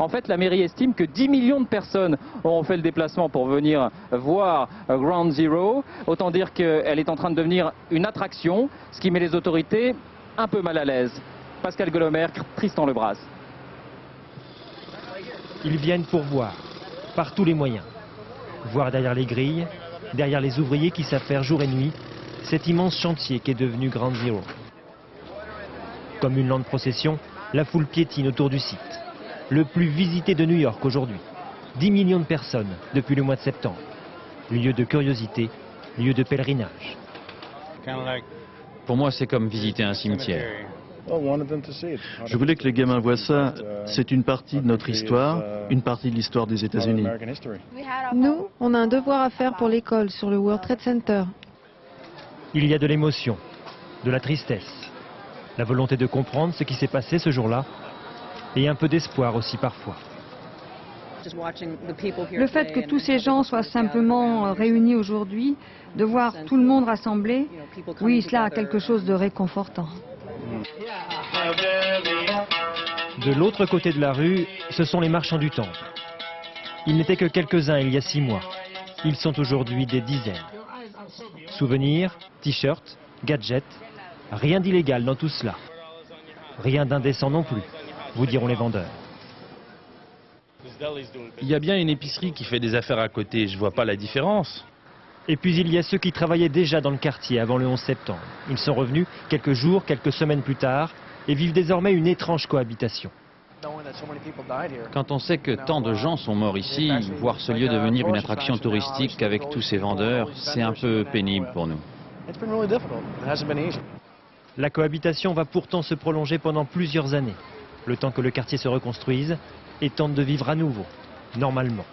En fait, la mairie estime que 10 millions de personnes auront fait le déplacement pour venir voir Ground Zero. Autant dire qu'elle est en train de devenir une attraction, ce qui met les autorités un peu mal à l'aise. Pascal Golomer, Tristan Lebras. Ils viennent pour voir, par tous les moyens. Voir derrière les grilles, derrière les ouvriers qui s'affairent jour et nuit, cet immense chantier qui est devenu Ground Zero. Comme une lente procession, la foule piétine autour du site. Le plus visité de New York aujourd'hui. 10 millions de personnes depuis le mois de septembre. Lieu de curiosité, lieu de pèlerinage. Pour moi, c'est comme visiter un cimetière. Je voulais que les gamins voient ça. C'est une partie de notre histoire, une partie de l'histoire des États-Unis. Nous, on a un devoir à faire pour l'école sur le World Trade Center. Il y a de l'émotion, de la tristesse, la volonté de comprendre ce qui s'est passé ce jour-là et un peu d'espoir aussi parfois. Le fait que tous ces gens soient simplement réunis aujourd'hui, de voir tout le monde rassemblé, oui, cela a quelque chose de réconfortant. De l'autre côté de la rue, ce sont les marchands du temple. Ils n'étaient que quelques-uns il y a 6 mois. Ils sont aujourd'hui des dizaines. Souvenirs, t-shirts, gadgets, rien d'illégal dans tout cela. Rien d'indécent non plus, vous diront les vendeurs. Il y a bien une épicerie qui fait des affaires à côté, je vois pas la différence. Et puis il y a ceux qui travaillaient déjà dans le quartier avant le 11 septembre. Ils sont revenus quelques jours, quelques semaines plus tard et vivent désormais une étrange cohabitation. Quand on sait que tant de gens sont morts ici, voir ce lieu devenir une attraction touristique avec tous ces vendeurs, c'est un peu pénible pour nous. La cohabitation va pourtant se prolonger pendant plusieurs années, le temps que le quartier se reconstruise et tente de vivre à nouveau, normalement.